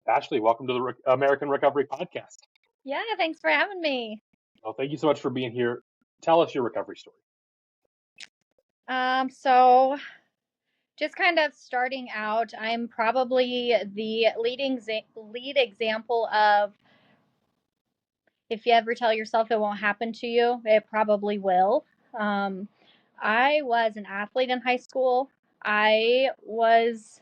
Ashlee, welcome to the American Recovery Podcast. Yeah, thanks for having me. Well, thank you so much for being here. Tell us your recovery story. So just kind of starting out, I'm probably the lead example of if you ever tell yourself it won't happen to you, it probably will. I was an athlete in high school. I was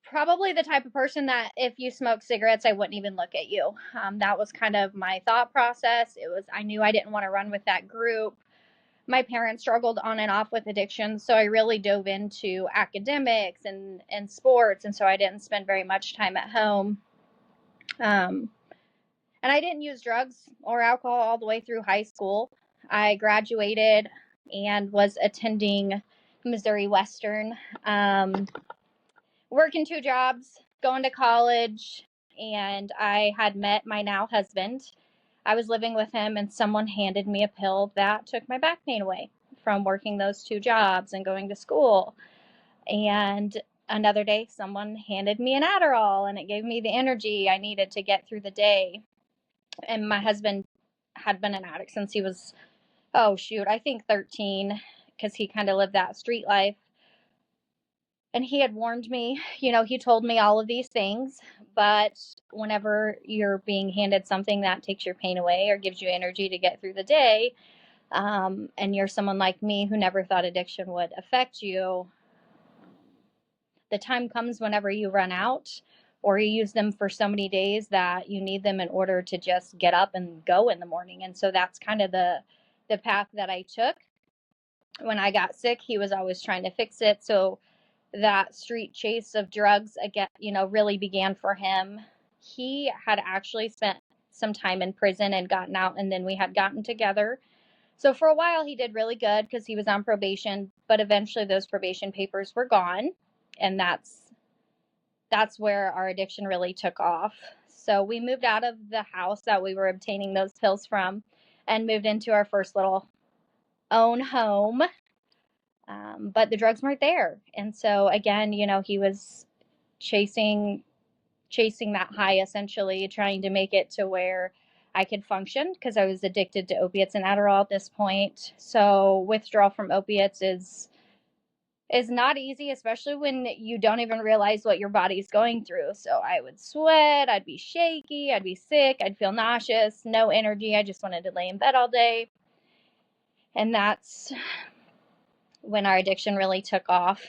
probably the type of person that if you smoke cigarettes, I wouldn't even look at you. That was kind of my thought process. I knew I didn't want to run with that group. My parents struggled on and off with addiction, so I really dove into academics and sports, and so I didn't spend very much time at home. And I didn't use drugs or alcohol all the way through high school. I graduated and was attending Missouri Western, working 2 jobs, going to college, and I had met my now husband. I was living with him, and someone handed me a pill that took my back pain away from working those 2 jobs and going to school. And another day, someone handed me an Adderall, and it gave me the energy I needed to get through the day. And my husband had been an addict since he was, I think 13, because he kind of lived that street life. And he had warned me, he told me all of these things, but whenever you're being handed something that takes your pain away or gives you energy to get through the day, and you're someone like me who never thought addiction would affect you, the time comes whenever you run out or you use them for so many days that you need them in order to just get up and go in the morning. And so that's kind of the path that I took. When I got sick, he was always trying to fix it. So that street chase of drugs again, really began for him. He had actually spent some time in prison and gotten out, and then we had gotten together. So for a while he did really good because he was on probation, but eventually those probation papers were gone, and that's where our addiction really took off. So we moved out of the house that we were obtaining those pills from and moved into our first little own home. But the drugs weren't there. And so again, he was chasing that high, essentially trying to make it to where I could function because I was addicted to opiates and Adderall at this point. So withdrawal from opiates is not easy, especially when you don't even realize what your body's going through. So I would sweat, I'd be shaky, I'd be sick, I'd feel nauseous, no energy. I just wanted to lay in bed all day. And that's when our addiction really took off.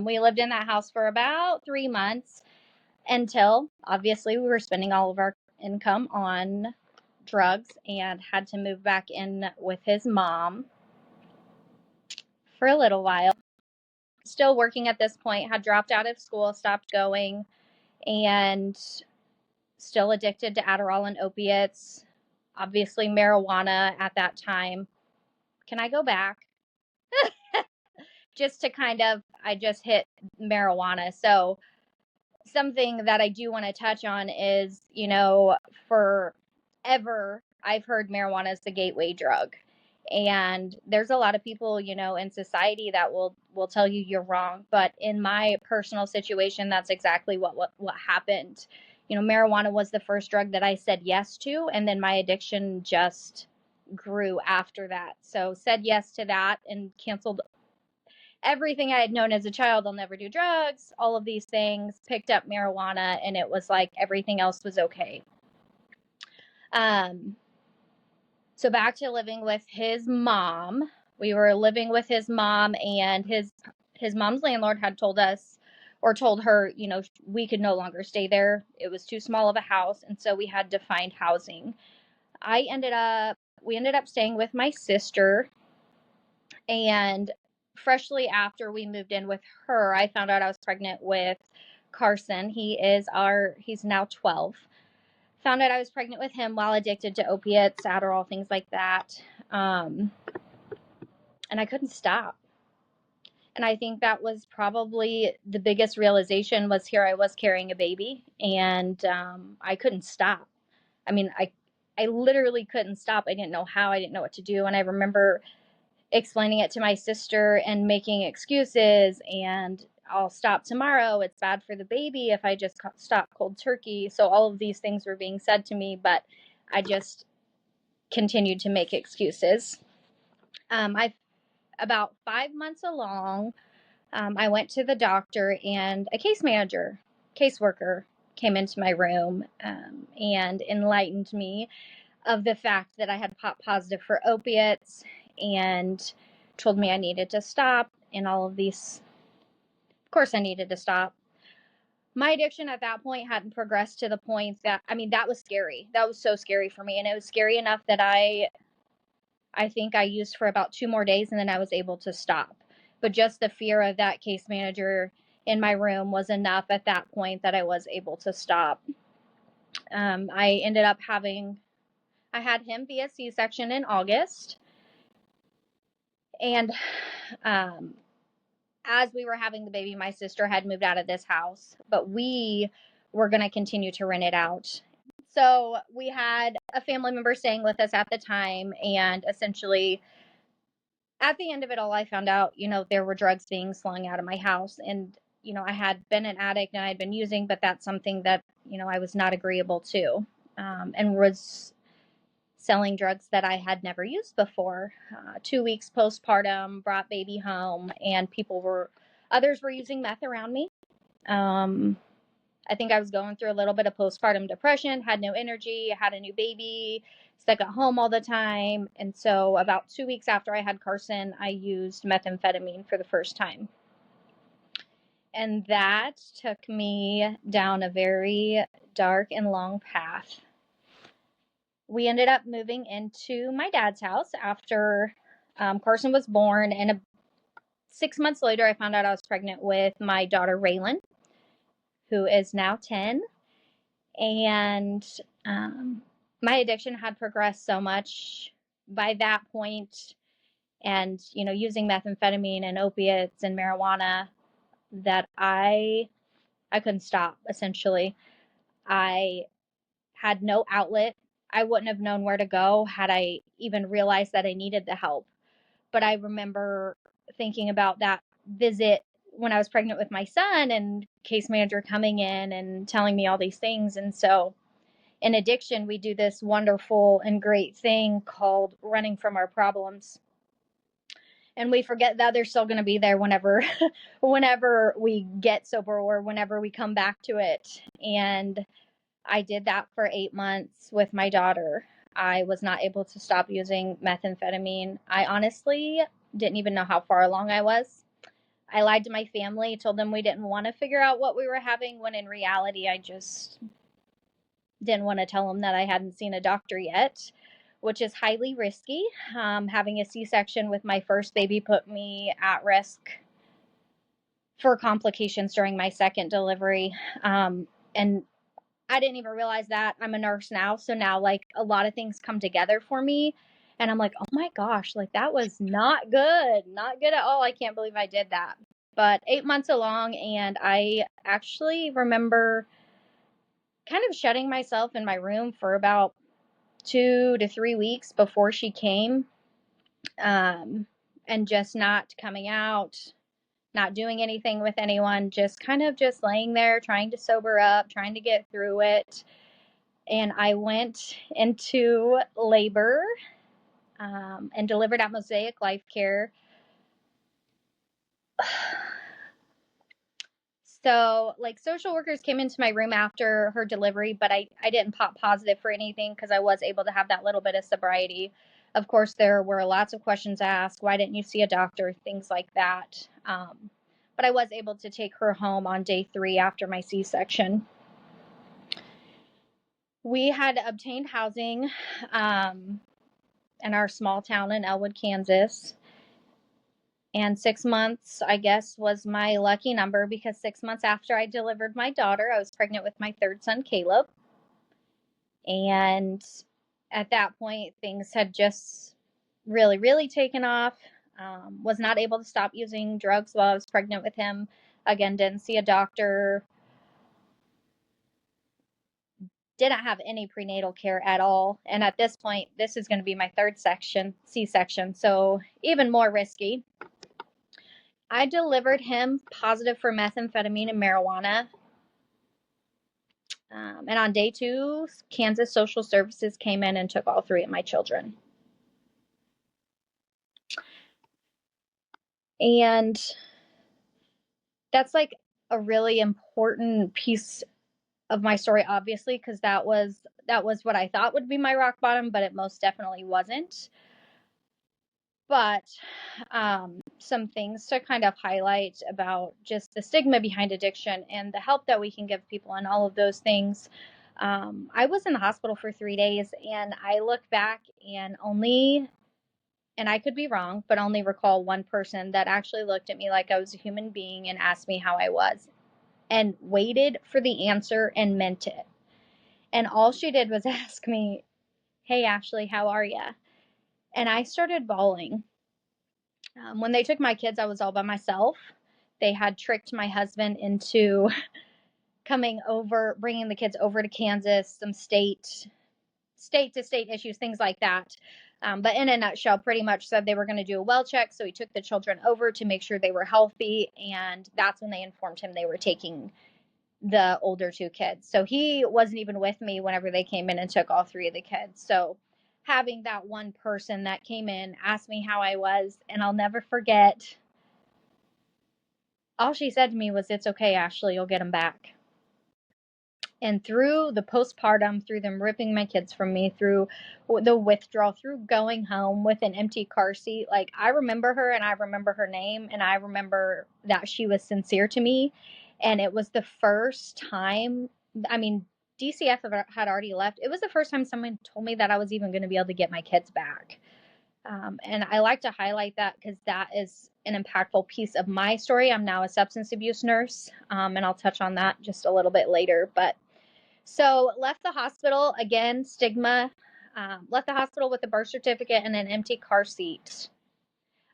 We lived in that house for about 3 months until obviously we were spending all of our income on drugs and had to move back in with his mom for a little while. Still working at this point, had dropped out of school, stopped going, and still addicted to Adderall and opiates. Obviously marijuana at that time. Can I go back? Just to I just hit marijuana. So something that I do want to touch on is, forever I've heard marijuana is the gateway drug. And there's a lot of people, in society that will tell you you're wrong. But in my personal situation, that's exactly what happened. Marijuana was the first drug that I said yes to, and then my addiction just grew after that. So said yes to that and canceled everything I had known as a child. I'll never do drugs, all of these things, picked up marijuana, and it was like everything else was okay. So back to living with his mom. We were living with his mom, and his mom's landlord had told her, we could no longer stay there. It was too small of a house, and so we had to find housing. We ended up staying with my sister, and freshly after we moved in with her, I found out I was pregnant with Carson. He's now 12. Found out I was pregnant with him while addicted to opiates, Adderall, things like that. And I couldn't stop. And I think that was probably the biggest realization was here I was carrying a baby, and I couldn't stop. I mean, I literally couldn't stop. I didn't know how. I didn't know what to do. And I remember explaining it to my sister and making excuses, and I'll stop tomorrow. It's bad for the baby if I just stop cold turkey. So all of these things were being said to me, but I just continued to make excuses. I've about 5 months along, I went to the doctor, and a caseworker came into my room and enlightened me of the fact that I had popped positive for opiates and told me I needed to stop and all of these. Of course, I needed to stop. My addiction at that point hadn't progressed to the point that, I mean, that was scary. That was so scary for me. And it was scary enough that I think I used for about 2 more days and then I was able to stop. But just the fear of that case manager in my room was enough at that point that I was able to stop. I ended up I had him via C-section in August. And as we were having the baby, my sister had moved out of this house, but we were going to continue to rent it out. So we had a family member staying with us at the time, and essentially at the end of it all, I found out, there were drugs being slung out of my house. And, I had been an addict and I had been using, but that's something that, I was not agreeable to, and was selling drugs that I had never used before. 2 weeks postpartum, brought baby home, and others were using meth around me. I think I was going through a little bit of postpartum depression, had no energy, had a new baby, stuck at home all the time. And so about 2 weeks after I had Carson, I used methamphetamine for the first time. And that took me down a very dark and long path. We ended up moving into my dad's house after Carson was born. And 6 months later, I found out I was pregnant with my daughter, Raylan, who is now 10. And my addiction had progressed so much by that point, and, using methamphetamine and opiates and marijuana, that I couldn't stop, essentially. I had no outlet. I wouldn't have known where to go had I even realized that I needed the help. But I remember thinking about that visit when I was pregnant with my son, and case manager coming in and telling me all these things. And so in addiction, we do this wonderful and great thing called running from our problems. And we forget that they're still going to be there whenever we get sober or whenever we come back to it. And I did that for 8 months with my daughter. I was not able to stop using methamphetamine. I honestly didn't even know how far along I was. I lied to my family, told them we didn't want to figure out what we were having, when in reality, I just didn't want to tell them that I hadn't seen a doctor yet, which is highly risky. Having a C-section with my first baby put me at risk for complications during my second delivery. And I didn't even realize that. I'm a nurse now. So now, like, a lot of things come together for me. And I'm like, oh my gosh, like, that was not good. Not good at all. I can't believe I did that. But 8 months along, and I actually remember kind of shutting myself in my room for about 2 to 3 weeks before she came, and just not coming out, not doing anything with anyone, just kind of just laying there, trying to sober up, trying to get through it. And I went into labor and delivered at Mosaic Life Care. So, like, social workers came into my room after her delivery, but I didn't pop positive for anything because I was able to have that little bit of sobriety. Of course, there were lots of questions asked. Why didn't you see a doctor? Things like that. But I was able to take her home on day 3 after my C-section. We had obtained housing in our small town in Elwood, Kansas. And 6 months, I guess, was my lucky number, because 6 months after I delivered my daughter, I was pregnant with my third son, Caleb. And at that point, things had just really, really taken off. Was not able to stop using drugs while I was pregnant with him. Again, didn't see a doctor. Didn't have any prenatal care at all. And at this point, this is going to be my third C-section, so even more risky. I delivered him positive for methamphetamine and marijuana. And on day 2, Kansas Social Services came in and took all 3 of my children. And that's like a really important piece of my story, obviously, because that was what I thought would be my rock bottom, but it most definitely wasn't. But some things to kind of highlight about just the stigma behind addiction and the help that we can give people and all of those things. I was in the hospital for 3 days, and I look back and I could be wrong, but only recall one person that actually looked at me like I was a human being and asked me how I was and waited for the answer and meant it. And all she did was ask me, "Hey, Ashlee, how are you?" And I started bawling. When they took my kids, I was all by myself. They had tricked my husband into coming over, bringing the kids over to Kansas, some state to state issues, things like that. But in a nutshell, pretty much said they were going to do a well check. So he took the children over to make sure they were healthy. And that's when they informed him they were taking the older 2 kids. So he wasn't even with me whenever they came in and took all 3 of the kids. So having that one person that came in, asked me how I was, and I'll never forget, all she said to me was, "It's okay, Ashlee, you'll get them back." And through the postpartum, through them ripping my kids from me, through the withdrawal, through going home with an empty car seat, like, I remember her and I remember her name and I remember that she was sincere to me. And it was the first time, I mean, DCF had already left. It was the first time someone told me that I was even going to be able to get my kids back. And I like to highlight that because that is an impactful piece of my story. I'm now a substance abuse nurse, and I'll touch on that just a little bit later. But so left the hospital, again, stigma, left the hospital with a birth certificate and an empty car seat.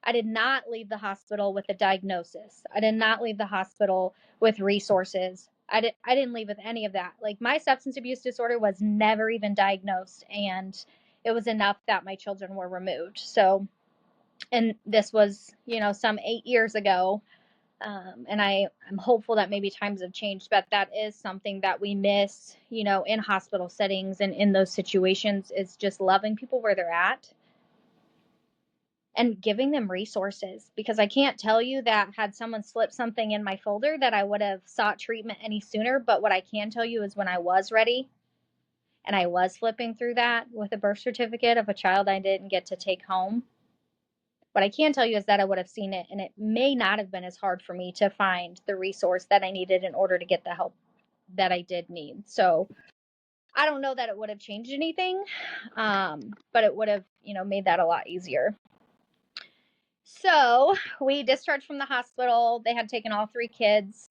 I did not leave the hospital with a diagnosis. I did not leave the hospital with resources. I didn't leave with any of that. Like, my substance abuse disorder was never even diagnosed, and it was enough that my children were removed. So, and this was, some 8 years ago. And I'm hopeful that maybe times have changed, but that is something that we miss, in hospital settings and in those situations, is just loving people where they're at and giving them resources. Because I can't tell you that had someone slipped something in my folder that I would have sought treatment any sooner. But what I can tell you is when I was ready and I was flipping through that with a birth certificate of a child I didn't get to take home, what I can tell you is that I would have seen it, and it may not have been as hard for me to find the resource that I needed in order to get the help that I did need. So I don't know that it would have changed anything, but it would have, made that a lot easier. So we discharged from the hospital. They had taken all 3 kids,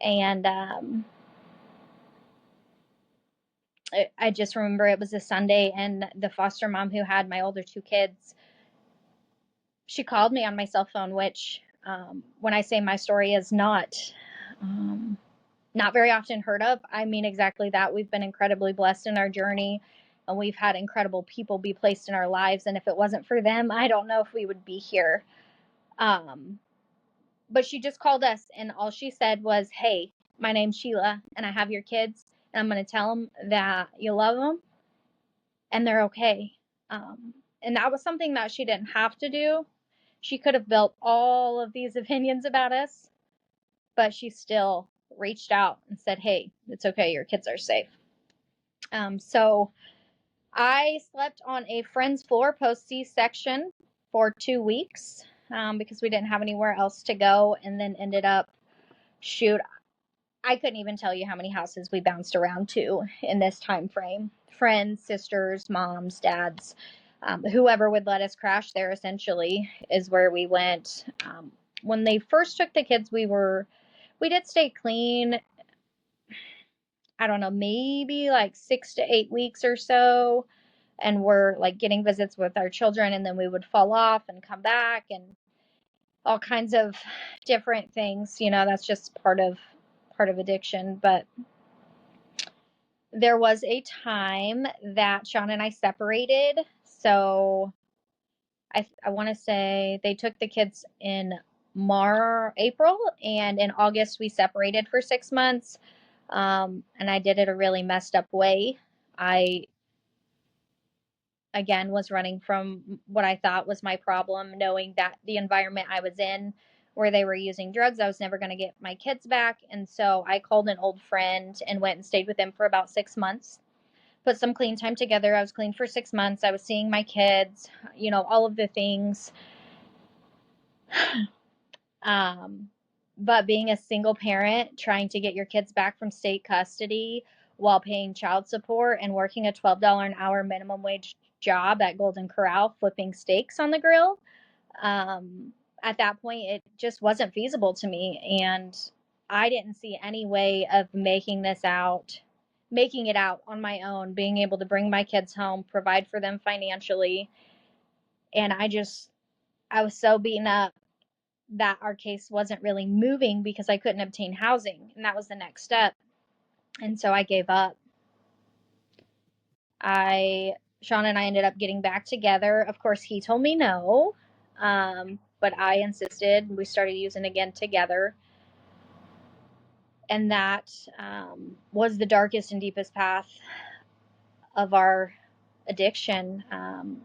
and I just remember it was a Sunday, and the foster mom who had my older 2 kids, she called me on my cell phone, which, when I say my story is not very often heard of, I mean exactly that. We've been incredibly blessed in our journey, and we've had incredible people be placed in our lives. And if it wasn't for them, I don't know if we would be here. But she just called us, and all she said was, "Hey, my name's Sheila, and I have your kids, and I'm going to tell them that you love them, and they're okay." And that was something that she didn't have to do. She could have built all of these opinions about us, but she still reached out and said, "Hey, it's okay. Your kids are safe." So I slept on a friend's floor post C-section for 2 weeks because we didn't have anywhere else to go, and then ended up, I couldn't even tell you how many houses we bounced around to in this time frame. Friends, sisters, moms, dads, whoever would let us crash there, essentially, is where we went. When they first took the kids, we did stay clean. I don't know, maybe like 6 to 8 weeks or so. And we're like getting visits with our children, and then we would fall off and come back, and all kinds of different things. That's just part of addiction. But there was a time that Sean and I separated. So I want to say they took the kids in April, and in August we separated for 6 months. And I did it a really messed up way. I, again, was running from what I thought was my problem, knowing that the environment I was in where they were using drugs, I was never going to get my kids back. And so I called an old friend and went and stayed with him for about 6 months. Put some clean time together. I was clean for 6 months. I was seeing my kids, all of the things. But being a single parent, trying to get your kids back from state custody while paying child support and working a $12 an hour minimum wage job at Golden Corral, flipping steaks on the grill, at that point, it just wasn't feasible to me. And I didn't see any way of making it out on my own, being able to bring my kids home, provide for them financially. And I was so beaten up that our case wasn't really moving because I couldn't obtain housing. And that was the next step. And so I gave up. Sean and I ended up getting back together. Of course, he told me no, but I insisted. We started using again together. And that was the darkest and deepest path of our addiction.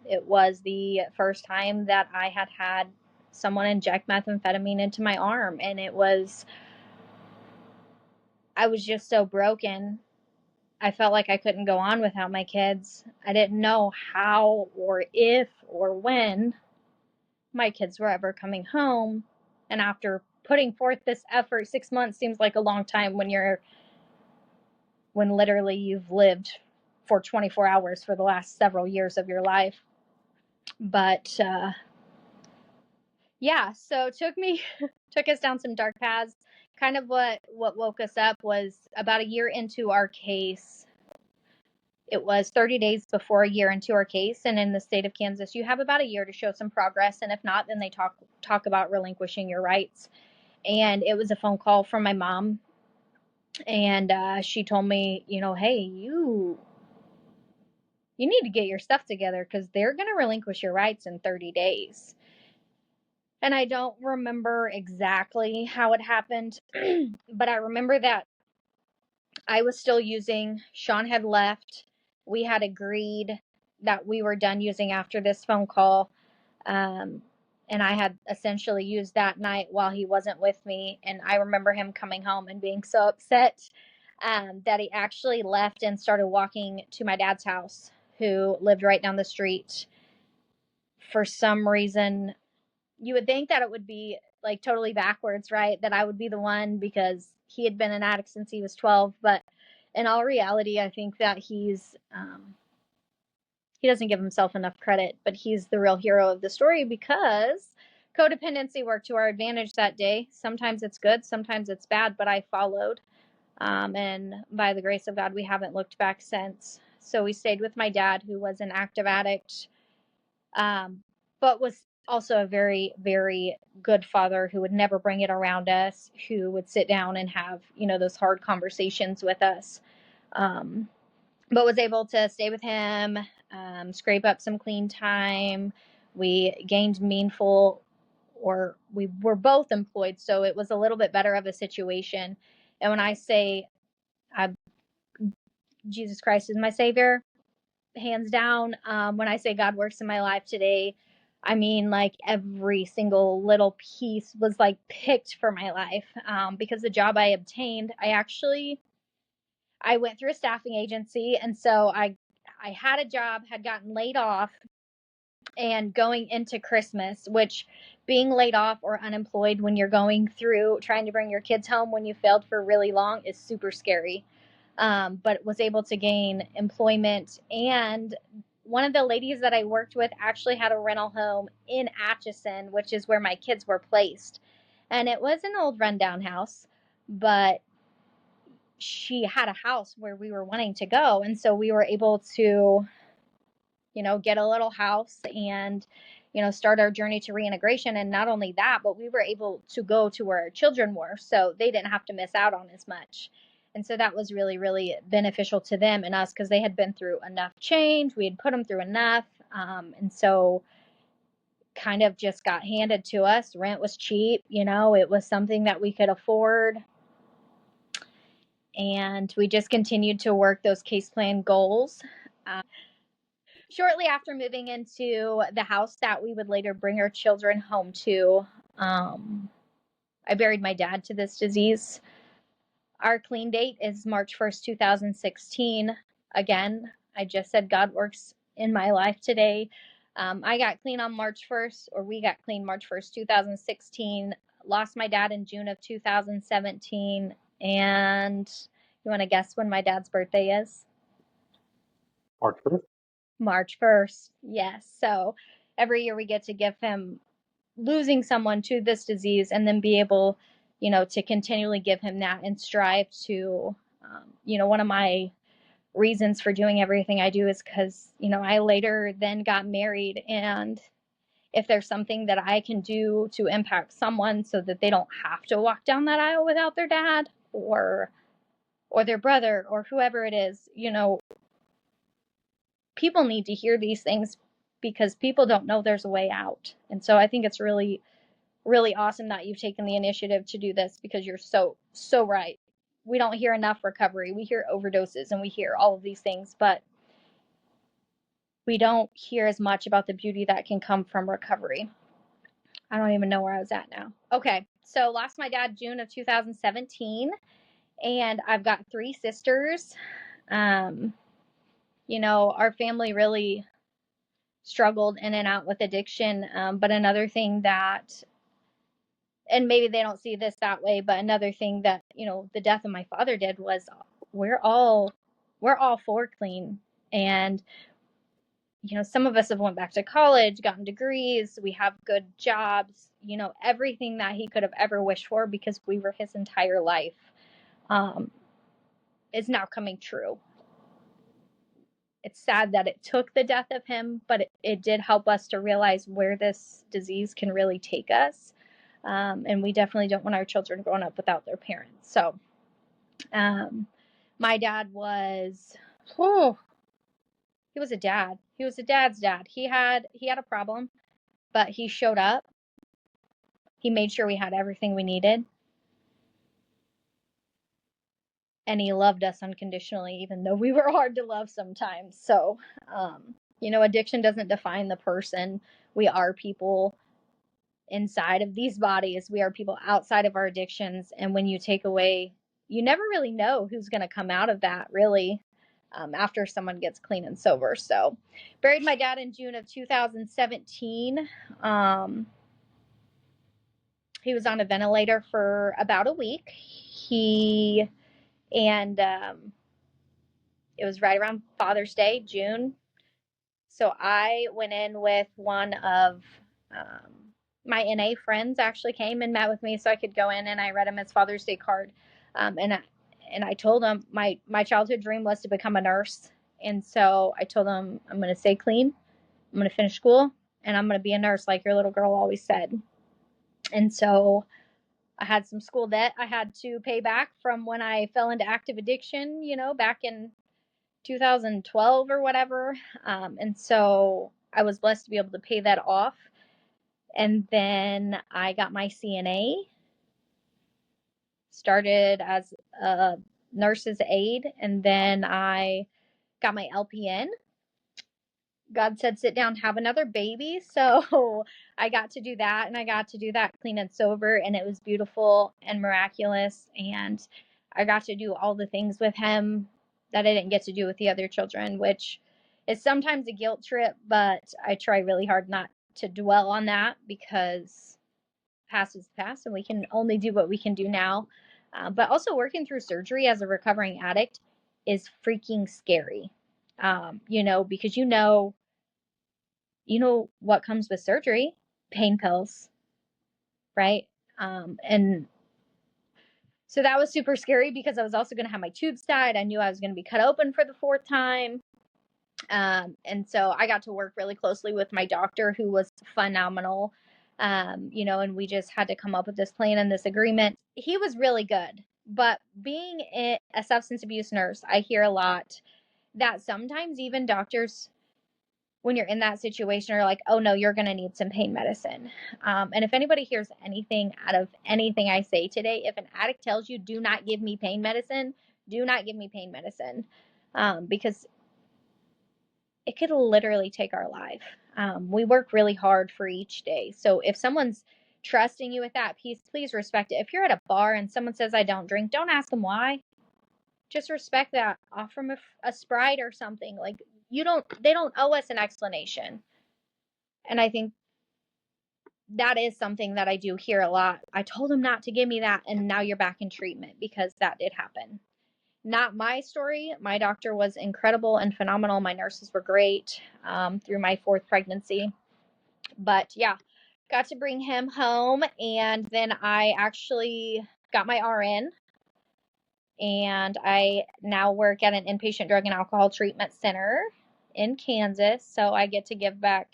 It was the first time that I had someone inject methamphetamine into my arm, and I was just so broken. I felt like I couldn't go on without my kids. I didn't know how or if or when my kids were ever coming home. And after putting forth this effort, 6 months seems like a long time when literally you've lived for 24 hours for the last several years of your life. But yeah, so took us down some dark paths. Kind of what woke us up was about a year into our case. It was 30 days before a year into our case, and in the state of Kansas, you have about a year to show some progress, and if not, then they talk about relinquishing your rights. And it was a phone call from my mom, and she told me, hey, you need to get your stuff together because they're going to relinquish your rights in 30 days. And I don't remember exactly how it happened, but I remember that I was still using. Sean had left. We had agreed that we were done using after this phone call. And I had essentially used that night while he wasn't with me. And I remember him coming home and being so upset that he actually left and started walking to my dad's house, who lived right down the street. For some reason, you would think that it would be like totally backwards, right? That I would be the one because he had been an addict since he was 12. But in all reality, I think that he doesn't give himself enough credit, but he's the real hero of the story because codependency worked to our advantage that day. Sometimes it's good, sometimes it's bad, but I followed. And by the grace of God, we haven't looked back since. So we stayed with my dad, who was an active addict, but was also a very, very good father who would never bring it around us, who would sit down and have, those hard conversations with us. But was able to stay with him, scrape up some clean time. We gained we were both employed, so it was a little bit better of a situation. And when I say Jesus Christ is my Savior, hands down, when I say God works in my life today, I mean, like every single little piece was like picked for my life, because the job I obtained, I went through a staffing agency. And so I had a job, had gotten laid off, and going into Christmas, which being laid off or unemployed when you're going through trying to bring your kids home when you failed for really long is super scary. But was able to gain employment, and one of the ladies that I worked with actually had a rental home in Atchison, which is where my kids were placed. And it was an old rundown house, but she had a house where we were wanting to go. And so we were able to, get a little house and, start our journey to reintegration. And not only that, but we were able to go to where our children were, so they didn't have to miss out on as much. And so that was really, really beneficial to them and us because they had been through enough change. We had put them through enough. And so kind of just got handed to us. Rent was cheap, it was something that we could afford. And we just continued to work those case plan goals. Shortly after moving into the house that we would later bring our children home to, I buried my dad to this disease. Our clean date is March 1st, 2016. Again, I just said God works in my life today. I got clean on March 1st, or we got clean March 1st, 2016. Lost my dad in June of 2017. And you want to guess when my dad's birthday is? March 1st. March 1st. Yes. So every year we get to give him losing someone to this disease and then be able, to continually give him that and strive to, one of my reasons for doing everything I do is because, I later then got married, and if there's something that I can do to impact someone so that they don't have to walk down that aisle without their dad or their brother or whoever it is, people need to hear these things because people don't know there's a way out. And so I think it's really, really awesome that you've taken the initiative to do this, because you're so right. We don't hear enough recovery. We hear overdoses and we hear all of these things, but we don't hear as much about the beauty that can come from recovery. I don't even know where I was at now. Okay, so lost my dad June of 2017, and I've got 3 sisters. Our family really struggled in and out with addiction, but another thing that, and maybe they don't see this that way, but another thing that, the death of my father did was we're all for clean. And, some of us have went back to college, gotten degrees, we have good jobs, everything that he could have ever wished for because we were his entire life, is now coming true. It's sad that it took the death of him, but it did help us to realize where this disease can really take us. And we definitely don't want our children growing up without their parents. So my dad was, he was a dad. He was a dad's dad. He had a problem, but he showed up. He made sure we had everything we needed. And he loved us unconditionally, even though we were hard to love sometimes. So, addiction doesn't define the person. We are people inside of these bodies. We are people outside of our addictions. And when you take away, you never really know who's going to come out of that, really, after someone gets clean and sober. So, buried my dad in June of 2017. He was on a ventilator for about a week. It was right around Father's Day, June. So I went in with one of my NA friends actually came and met with me so I could go in, and I read him his Father's Day card. And I told him my childhood dream was to become a nurse. And so I told him, I'm going to stay clean, I'm going to finish school, and I'm going to be a nurse like your little girl always said. And so I had some school debt I had to pay back from when I fell into active addiction, back in 2012 or whatever. And so I was blessed to be able to pay that off. And then I got my CNA, started as a nurse's aide, and then I got my LPN. God said, sit down, have another baby. So I got to do that, and I got to do that clean and sober, and it was beautiful and miraculous. And I got to do all the things with him that I didn't get to do with the other children, which is sometimes a guilt trip, but I try really hard not to dwell on that, because past is past and we can only do what we can do now. But also working through surgery as a recovering addict is freaking scary. Because you know what comes with surgery, pain pills, right? And so that was super scary, because I was also going to have my tubes tied. I knew I was going to be cut open for the 4th time. And so I got to work really closely with my doctor, who was phenomenal. And we just had to come up with this plan and this agreement. He was really good, but being a substance abuse nurse, I hear a lot that sometimes even doctors when you're in that situation are like, oh no, you're going to need some pain medicine. And if anybody hears anything out of anything I say today, if an addict tells you, do not give me pain medicine, do not give me pain medicine, because it could literally take our life. We work really hard for each day. So if someone's trusting you with that piece, please respect it. If you're at a bar and someone says, I don't drink, don't ask them why. Just respect that. Offer them a Sprite or something. Like, they don't owe us an explanation. And I think that is something that I do hear a lot. I told him not to give me that, and now you're back in treatment, because that did happen. Not my story. My doctor was incredible and phenomenal. My nurses were great through my 4th pregnancy. But yeah, got to bring him home, and then I actually got my RN, and I now work at an inpatient drug and alcohol treatment center in Kansas. So I get to give back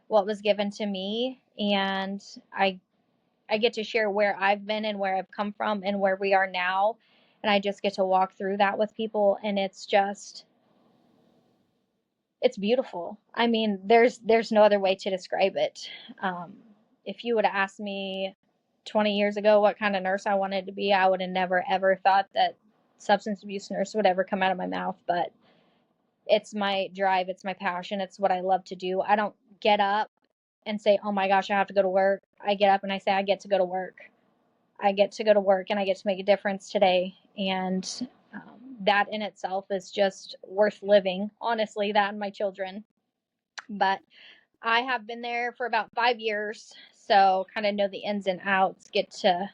what was given to me, and I get to share where I've been and where I've come from and where we are now. And I just get to walk through that with people. And it's beautiful. I mean, there's no other way to describe it. If you would have asked me 20 years ago what kind of nurse I wanted to be, I would have never, ever thought that substance abuse nurse would ever come out of my mouth. But it's my drive. It's my passion. It's what I love to do. I don't get up and say, oh my gosh, I have to go to work. I get up and I say, I get to go to work. I get to go to work and I get to make a difference today. And that in itself is just worth living. Honestly, that and my children. But I have been there for about 5 years, so kind of know the ins and outs, get to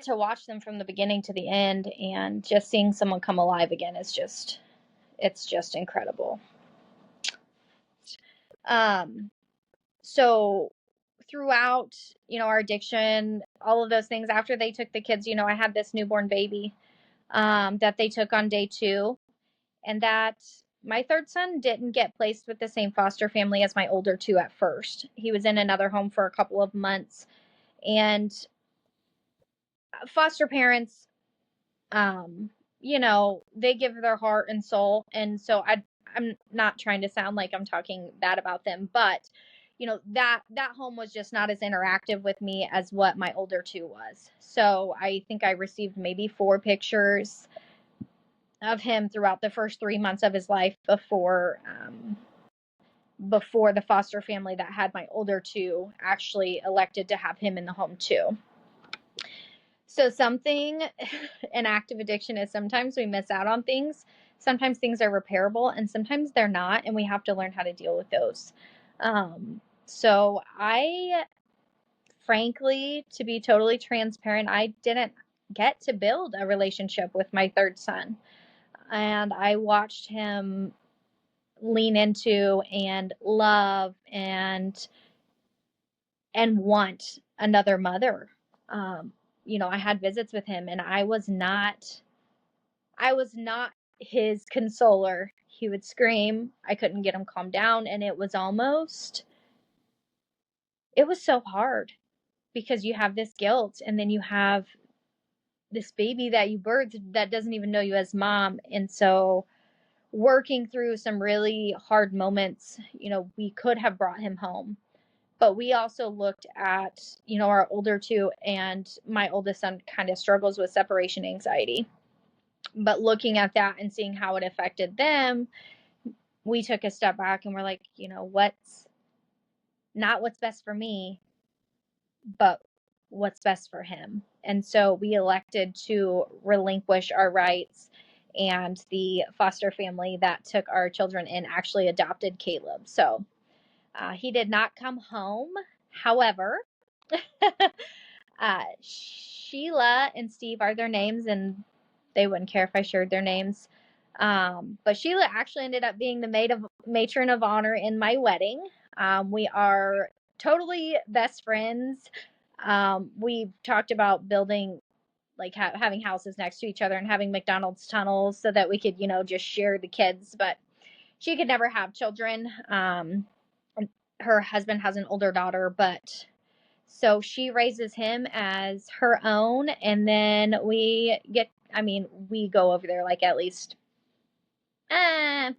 watch them from the beginning to the end, and just seeing someone come alive again is it's just incredible. So throughout, our addiction, all of those things, after they took the kids, I had this newborn baby that they took on day 2, and that my 3rd son didn't get placed with the same foster family as my older 2 at first. He was in another home for a couple of months, and foster parents, they give their heart and soul, and so I'm not trying to sound like I'm talking bad about them, but that home was just not as interactive with me as what my older 2 was. So I think I received maybe 4 pictures of him throughout the first 3 months of his life before the foster family that had my older 2 actually elected to have him in the home too. So an active addiction is sometimes we miss out on things. Sometimes things are repairable and sometimes they're not, and we have to learn how to deal with those. So I, frankly, to be totally transparent, I didn't get to build a relationship with my 3rd son. And I watched him lean into and love and want another mother. I had visits with him, and I was not his consoler. He would scream. I couldn't get him calmed down, and it was so hard, because you have this guilt, and then you have this baby that you birthed that doesn't even know you as mom. And so working through some really hard moments, we could have brought him home, but we also looked at, our older 2, and my oldest son kind of struggles with separation anxiety. But looking at that and seeing how it affected them, we took a step back and we're like, what's best for me, but what's best for him. And so we elected to relinquish our rights, and the foster family that took our children in actually adopted Caleb. So he did not come home. However, Sheila and Steve are their names, and they wouldn't care if I shared their names. But Sheila actually ended up being the matron of honor in my wedding. We are totally best friends. We've talked about building, like having houses next to each other and having McDonald's tunnels so that we could, just share the kids. But she could never have children. Her husband has an older daughter, but so she raises him as her own. And then we go over there like at least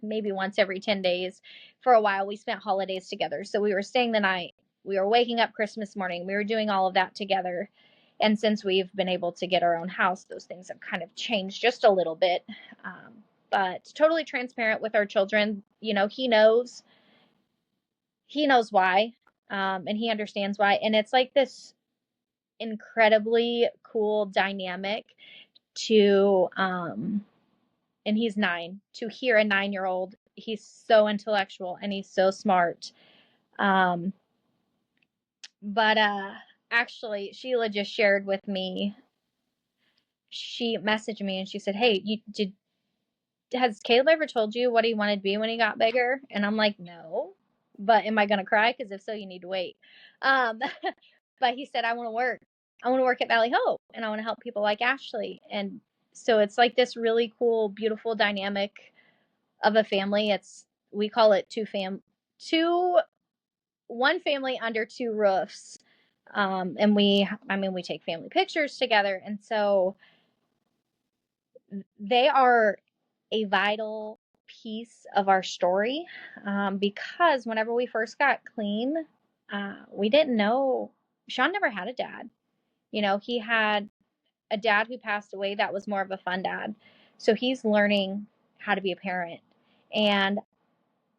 maybe once every 10 days. For a while, we spent holidays together. So we were staying the night. We were waking up Christmas morning. We were doing all of that together. And since we've been able to get our own house, those things have kind of changed just a little bit. But totally transparent with our children. You know, he knows why, and he understands why. And it's like this incredibly cool dynamic to, and he's 9, to hear a 9-year-old. He's so intellectual and he's so smart. Um, but actually, Sheila just shared with me. She messaged me and she said, "Hey, has Caleb ever told you what he wanted to be when he got bigger?" And I'm like, "No, but am I gonna cry? Because if so, you need to wait." Um, but he said, "I want to work. I want to work at Valley Hope, and I want to help people like Ashlee." And so it's like this really cool, beautiful dynamic of a family. We call it one family under two roofs. And we take family pictures together. And so they are a vital piece of our story, because whenever we first got clean, we didn't know. Sean never had a dad. You know, he had a dad who passed away that was more of a fun dad. So he's learning how to be a parent. And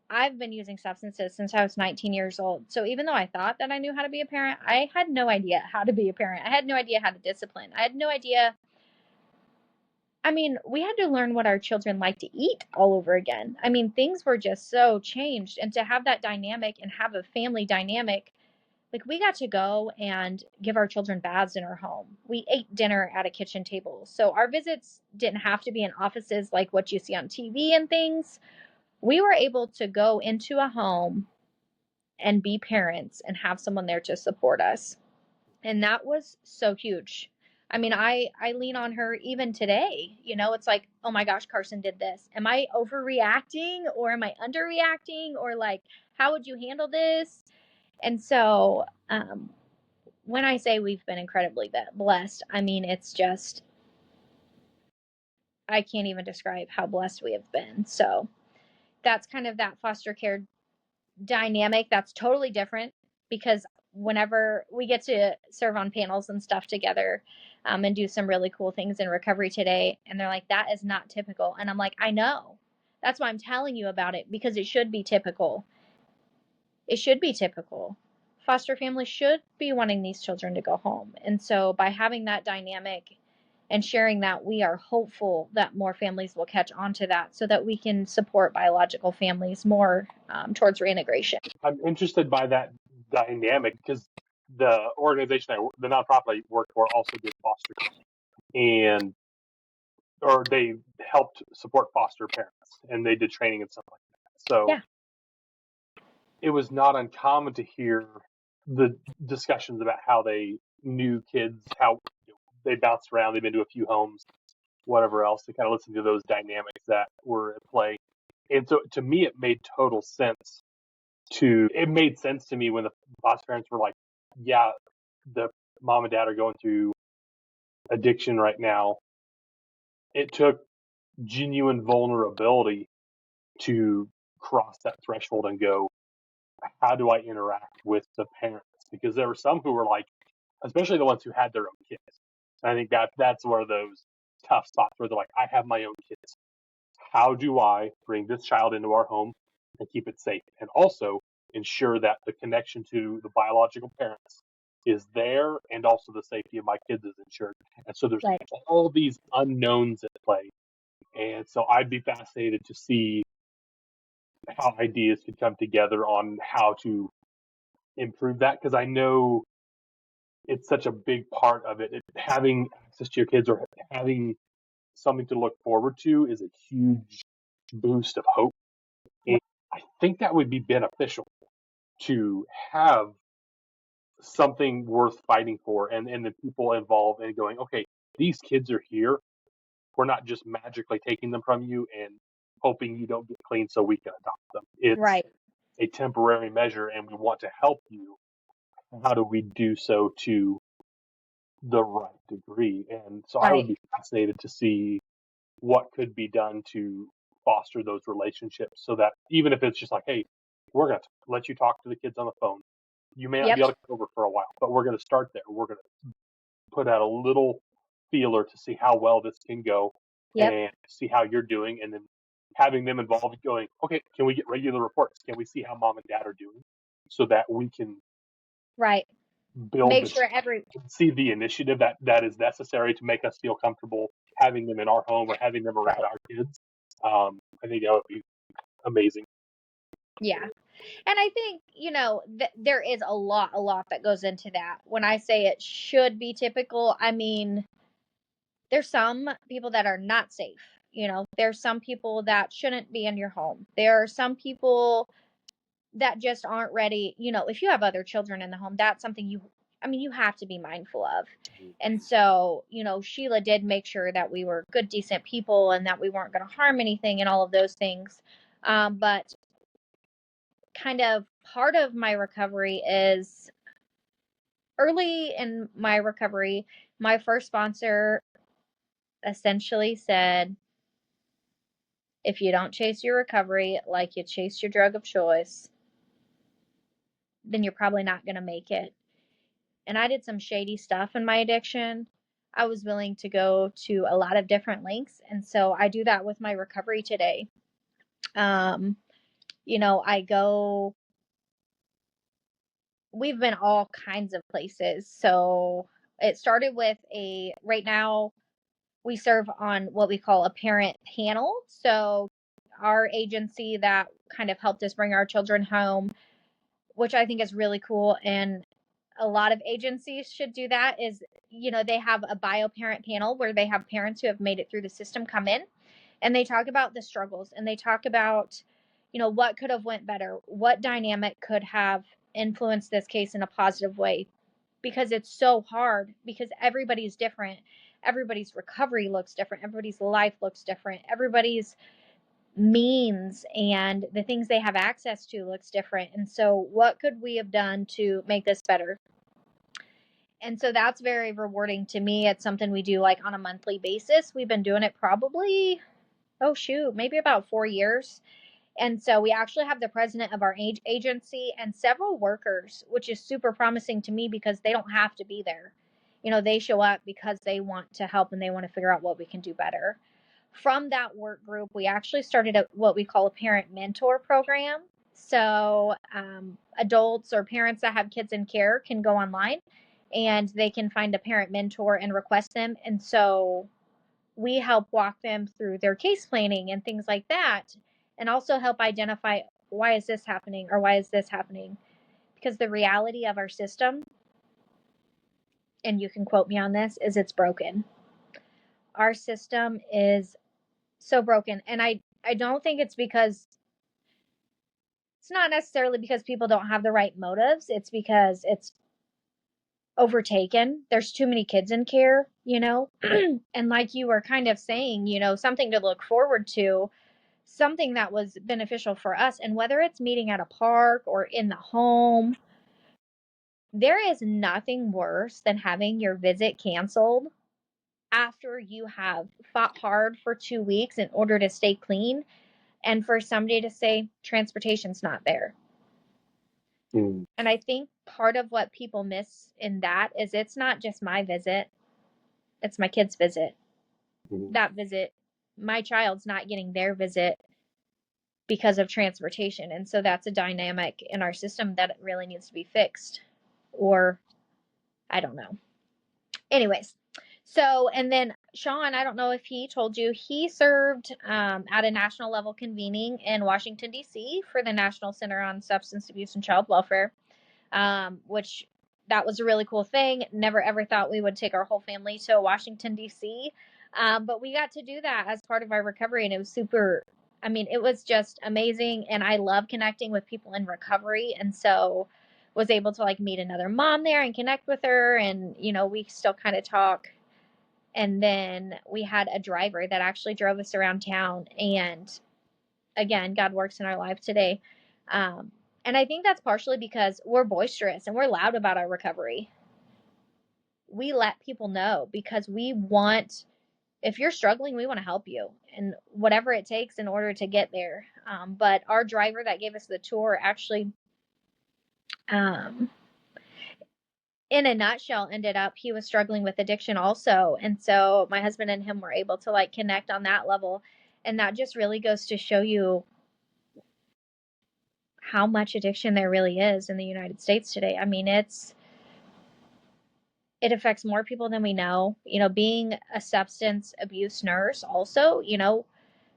I've been using substances since I was 19 years old. So even though I thought that I knew how to be a parent, I had no idea how to be a parent. I had no idea how to discipline. I had no idea. I mean, we had to learn what our children like to eat all over again. I mean, things were just so changed. And to have that dynamic and have a family dynamic, like we got to go and give our children baths in our home. We ate dinner at a kitchen table. So our visits didn't have to be in offices like what you see on TV and things. We were able to go into a home and be parents and have someone there to support us. And that was so huge. I mean, I lean on her even today. You know, it's like, oh my gosh, Carson did this. Am I overreacting or am I underreacting, or like, how would you handle this? And so, when I say we've been incredibly blessed, I mean, it's just, I can't even describe how blessed we have been. So that's kind of that foster care dynamic that's totally different, because whenever we get to serve on panels and stuff together, and do some really cool things in recovery today, and they're like, that is not typical. And I'm like, I know. That's why I'm telling you about it, because it should be typical. It should be typical. Foster families should be wanting these children to go home. And so by having that dynamic and sharing that, we are hopeful that more families will catch on to that so that we can support biological families more, towards reintegration. I'm interested by that dynamic because the organization, the nonprofit I work for, also did foster care, or they helped support foster parents, and they did training and stuff like that. So Yeah. It was not uncommon to hear the discussions about how they knew kids, how they bounced around, they've been to a few homes, whatever else, to kind of listen to those dynamics that were at play. And so to me, it made total sense it made sense to me when the foster parents were like, yeah, the mom and dad are going through addiction right now. It took genuine vulnerability to cross that threshold and go, how do I interact with the parents? Because there were some who were like, especially the ones who had their own kids. And I think that's one of those tough spots where they're like, I have my own kids. How do I bring this child into our home and keep it safe? And also ensure that the connection to the biological parents is there, and also the safety of my kids is ensured. And so there's Right. all these unknowns at play. And so I'd be fascinated to see how ideas could come together on how to improve that, because I know it's such a big part of it. Having access to your kids or having something to look forward to is a huge boost of hope. And I think that would be beneficial to have something worth fighting for, and the people involved and going, okay, these kids are here. We're not just magically taking them from you and hoping you don't get clean so we can adopt them. It's Right. a temporary measure and we want to help you. How do we do so to the right degree? And so I would Right. be fascinated to see what could be done to foster those relationships so that even if it's just like, hey, we're going to let you talk to the kids on the phone. You may not be Yep. able to come over for a while, but we're going to start there. We're going to put out a little feeler to see how well this can go Yep. and see how you're doing. And then having them involved, going, okay, can we get regular reports? Can we see how mom and dad are doing so that we can Right. build Make the sure see the initiative that is necessary to make us feel comfortable having them in our home or having them around our kids. I think that would be amazing. yeah. And I think, there is a lot that goes into that. When I say it should be typical, I mean, there's some people that are not safe. There's some people that shouldn't be in your home. There are some people that just aren't ready. If you have other children in the home, that's something you have to be mindful of. And so, Sheila did make sure that we were good, decent people and that we weren't going to harm anything and all of those things. But kind of part of my recovery is early in my recovery, my first sponsor essentially said, if you don't chase your recovery like you chase your drug of choice, then you're probably not going to make it. And I did some shady stuff in my addiction. I was willing to go to a lot of different lengths. And so I do that with my recovery today. I go, we've been all kinds of places. So it started with right now we serve on what we call a parent panel. So our agency that kind of helped us bring our children home, which I think is really cool. And a lot of agencies should do that is, they have a bio parent panel where they have parents who have made it through the system come in and they talk about the struggles and they talk about, what could have went better, what dynamic could have influenced this case in a positive way, because it's so hard because everybody's different. Everybody's recovery looks different. Everybody's life looks different. Everybody's means and the things they have access to looks different. And so what could we have done to make this better? And so that's very rewarding to me. It's something we do like on a monthly basis. We've been doing it probably, maybe about 4 years. And so we actually have the president of our agency and several workers, which is super promising to me because they don't have to be there. They show up because they want to help and they want to figure out what we can do better. From that work group, we actually started what we call a parent mentor program. So adults or parents that have kids in care can go online and they can find a parent mentor and request them. And so we help walk them through their case planning and things like that, and also help identify why is this happening or why is this happening? Because the reality of our system, and you can quote me on this, is it's broken. Our system is so broken. And I don't think it's not necessarily because people don't have the right motives. It's because it's overtaken. There's too many kids in care, and like you were kind of saying, something to look forward to, something that was beneficial for us. And whether it's meeting at a park or in the home, there is nothing worse than having your visit canceled after you have fought hard for 2 weeks in order to stay clean and for somebody to say transportation's not there. Mm. And I think part of what people miss in that is it's not just my visit, it's my kid's visit. That visit, my child's not getting their visit because of transportation. And so that's a dynamic in our system that really needs to be fixed. Or I don't know. Anyways, so, and then Sean, I don't know if he told you, he served at a national level convening in Washington, D.C. for the National Center on Substance Abuse and Child Welfare, which that was a really cool thing. Never ever thought we would take our whole family to Washington, D.C. But we got to do that as part of our recovery, and it was it was just amazing. And I love connecting with people in recovery. And so was able to like meet another mom there and connect with her. And, we still kind of talk. And then we had a driver that actually drove us around town. And again, God works in our life today. And I think that's partially because we're boisterous and we're loud about our recovery. We let people know because we want if you're struggling, we want to help you and whatever it takes in order to get there. But our driver that gave us the tour actually, um, in a nutshell, ended up, he was struggling with addiction also. And so my husband and him were able to like connect on that level. And that just really goes to show you how much addiction there really is in the United States today. I mean, it affects more people than we know. Being a substance abuse nurse also,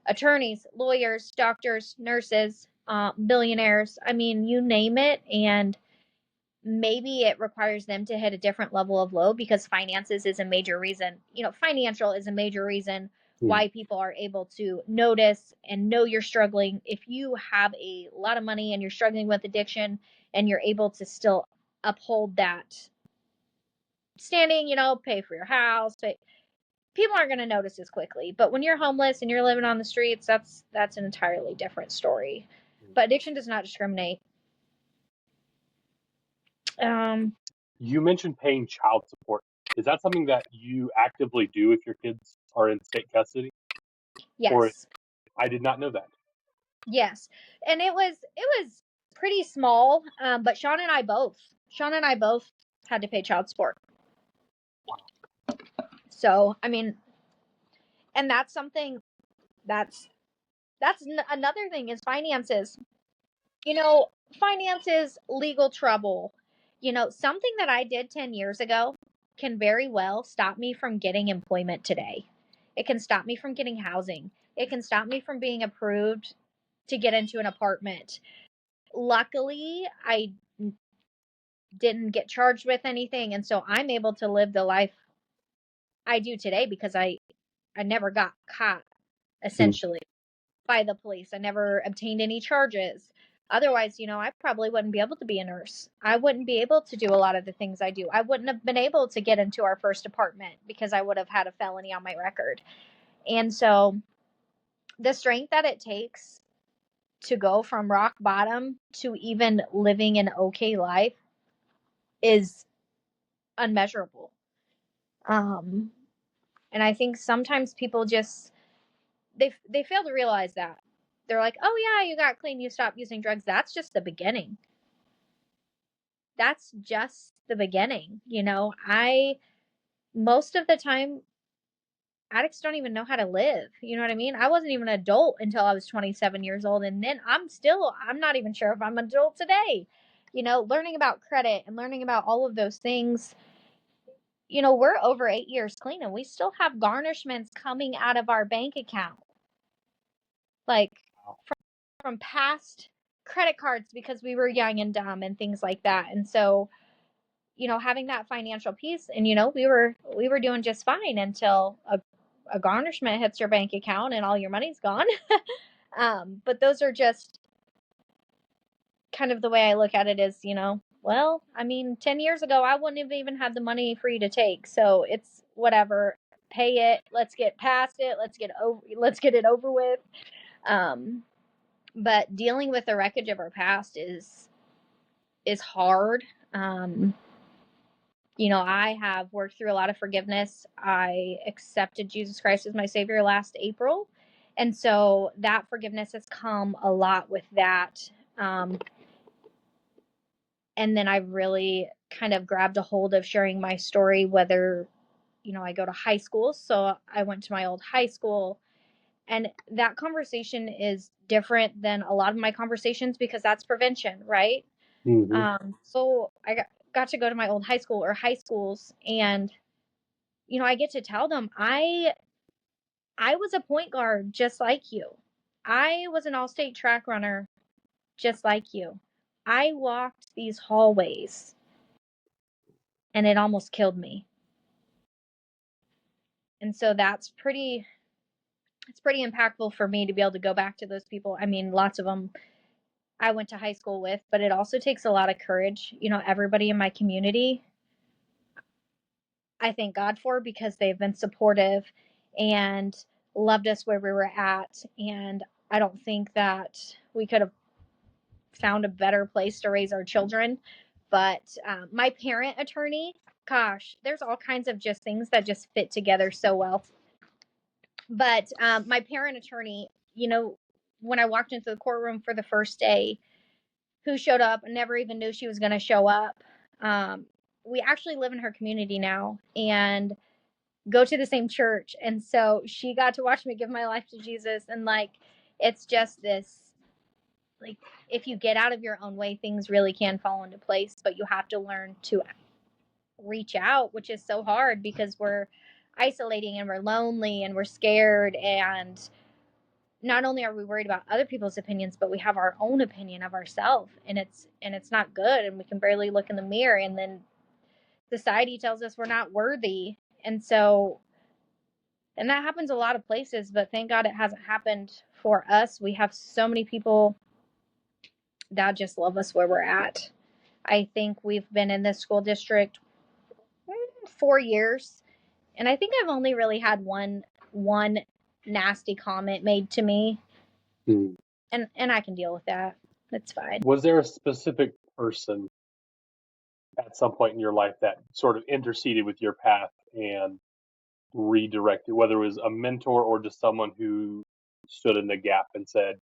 attorneys, lawyers, doctors, nurses, billionaires. I mean, you name it. And maybe it requires them to hit a different level of low because finances is a major reason. Financial is a major reason why people are able to notice and know you're struggling. If you have a lot of money and you're struggling with addiction and you're able to still uphold that standing, pay for your house, people aren't going to notice as quickly. But when you're homeless and you're living on the streets, that's an entirely different story. But addiction does not discriminate. You mentioned paying child support. Is that something that you actively do if your kids are in state custody? Or Yes. I did not know that. Yes. And it was pretty small, but Sean and I both had to pay child support. So, I mean, and that's something that's another thing is finances. Finances, legal trouble. Something that I did 10 years ago can very well stop me from getting employment today. It can stop me from getting housing. It can stop me from being approved to get into an apartment. Luckily, I didn't get charged with anything, and so I'm able to live the life I do today because I never got caught, essentially, by the police. I never obtained any charges. Otherwise, I probably wouldn't be able to be a nurse. I wouldn't be able to do a lot of the things I do. I wouldn't have been able to get into our first apartment because I would have had a felony on my record. And so the strength that it takes to go from rock bottom to even living an okay life is unmeasurable. And I think sometimes people just they fail to realize that. They're like, "Oh yeah, you got clean, you stopped using drugs." That's just the beginning. That's just the beginning. I most of the time addicts don't even know how to live. You know what I mean? I wasn't even an adult until I was 27 years old, and then I'm not even sure if I'm an adult today. Learning about credit and learning about all of those things. We're over 8 years clean and we still have garnishments coming out of our bank account. Like from past credit cards because we were young and dumb and things like that. And so, having that financial piece and we were doing just fine until a garnishment hits your bank account and all your money's gone. But those are just kind of the way I look at it is, well, I mean, 10 years ago, I wouldn't have even had the money for you to take. So it's whatever, pay it. Let's get past it. Let's get it over with. But dealing with the wreckage of our past is hard. I have worked through a lot of forgiveness. I accepted Jesus Christ as my Savior last April. And so that forgiveness has come a lot with that. And then I've really kind of grabbed a hold of sharing my story, whether, I go to high school. So I went to my old high school. And that conversation is different than a lot of my conversations because that's prevention, right? So I got to go to my old high school or high schools, and I get to tell them I was a point guard just like you. I was an all-state track runner just like you. I walked these hallways and it almost killed me. And so it's pretty impactful for me to be able to go back to those people. I mean, lots of them I went to high school with, but it also takes a lot of courage. Everybody in my community, I thank God for because they've been supportive and loved us where we were at. And I don't think that we could have found a better place to raise our children. But my parent attorney, gosh, there's all kinds of just things that just fit together so well. But my parent attorney, when I walked into the courtroom for the first day, who showed up and never even knew she was going to show up. We actually live in her community now and go to the same church. And so she got to watch me give my life to Jesus. And like, it's just this, like, if you get out of your own way, things really can fall into place, but you have to learn to reach out, which is so hard because we're isolating and we're lonely and we're scared. And not only are we worried about other people's opinions, but we have our own opinion of ourselves, and it's not good, and we can barely look in the mirror, and then society tells us we're not worthy. And so, and that happens a lot of places, but thank God it hasn't happened for us. We have so many people that just love us where we're at. I think we've been in this school district 4 years, and I think I've only really had one nasty comment made to me. And I can deal with that. That's fine. Was there a specific person at some point in your life that sort of interceded with your path and redirected, whether it was a mentor or just someone who stood in the gap and said,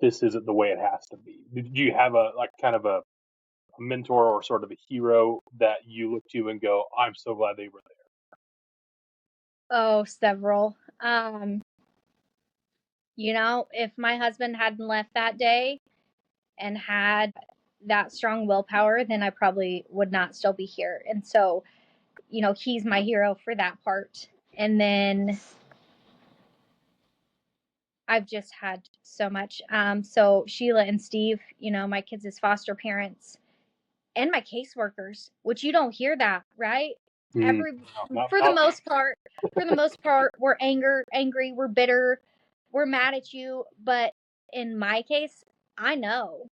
this isn't the way it has to be? Did you have a kind of a mentor or sort of a hero that you look to and go, I'm so glad they were there? Oh, several. If my husband hadn't left that day and had that strong willpower, then I probably would not still be here. And so, he's my hero for that part. And then I've just had so much. So Sheila and Steve, my kids' foster parents, and my caseworkers, which you don't hear that, right? For the most part, we're angry, we're bitter, we're mad at you. But in my case, I know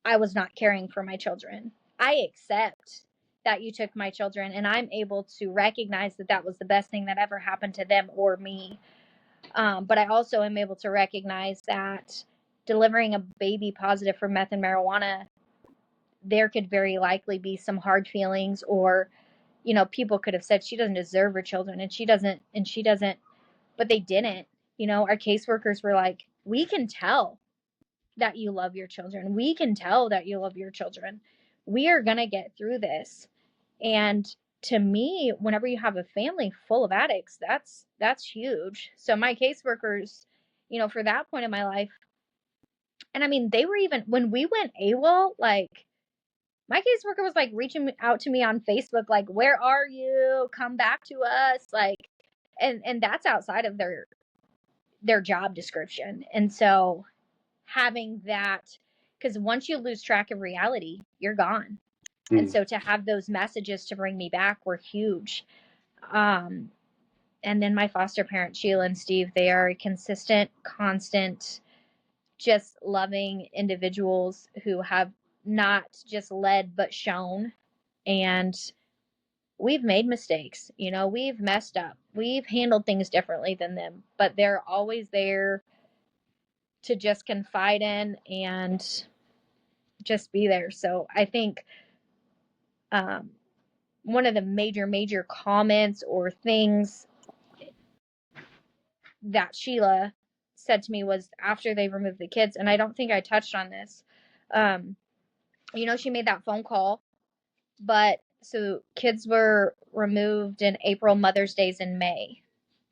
I was not caring for my children. I accept that you took my children, and I'm able to recognize that that was the best thing that ever happened to them or me. But I also am able to recognize that delivering a baby positive for meth and marijuana, there could very likely be some hard feelings, or people could have said she doesn't deserve her children, and she doesn't, but they didn't. Our caseworkers were like, we can tell that you love your children. We can tell that you love your children. We are going to get through this. And to me, whenever you have a family full of addicts, that's huge. So my caseworkers, for that point in my life, and I mean, they were even, when we went AWOL, like, my caseworker was like reaching out to me on Facebook, like, where are you? Come back to us. Like, and that's outside of their job description. And so having that, because once you lose track of reality, you're gone. And so to have those messages to bring me back were huge. And then my foster parents, Sheila and Steve, they are consistent, constant, just loving individuals who have not just led but shown. And we've made mistakes, we've messed up, we've handled things differently than them, but they're always there to just confide in and just be there. So I think one of the major comments or things that Sheila said to me was after they removed the kids, and I don't think I touched on this. She made that phone call, but so kids were removed in April, Mother's Day's in May.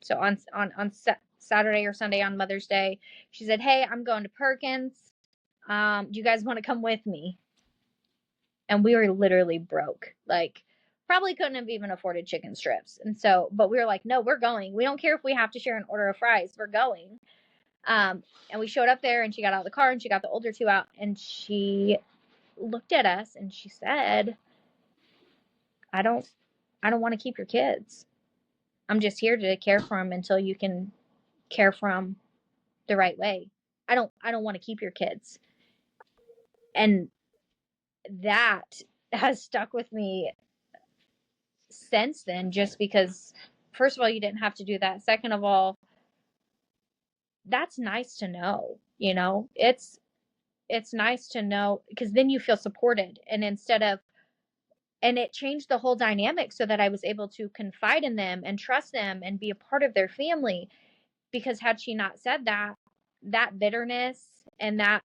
So on Saturday or Sunday on Mother's Day, she said, "Hey, I'm going to Perkins. Do you guys want to come with me?" And we were literally broke. Like, probably couldn't have even afforded chicken strips. And so, but we were like, no, we're going. We don't care if we have to share an order of fries. We're going. And we showed up there, and she got out of the car, and she got the older two out, and she looked at us and she said, I don't want to keep your kids. I'm just here to care for them until you can care for them the right way. I don't want to keep your kids. And that has stuck with me since then, just because, first of all, you didn't have to do that. Second of all, that's nice to know. It's nice to know, because then you feel supported. And instead of And it changed the whole dynamic so that I was able to confide in them and trust them and be a part of their family. Because had she not said that, that bitterness and that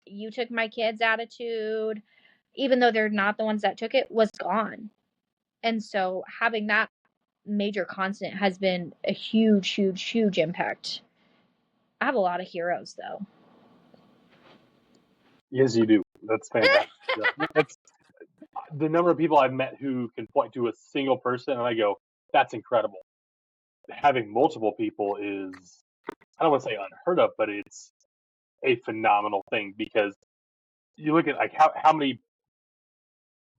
you took my kids attitude, even though they're not the ones that took it, was gone. And so having that major constant has been a huge, huge, huge impact. I have a lot of heroes though. Yes, you do. That's fantastic. That's the number of people I've met who can point to a single person, and I go, "That's incredible." Having multiple people is, I don't want to say unheard of, but it's a phenomenal thing because you look at like how many,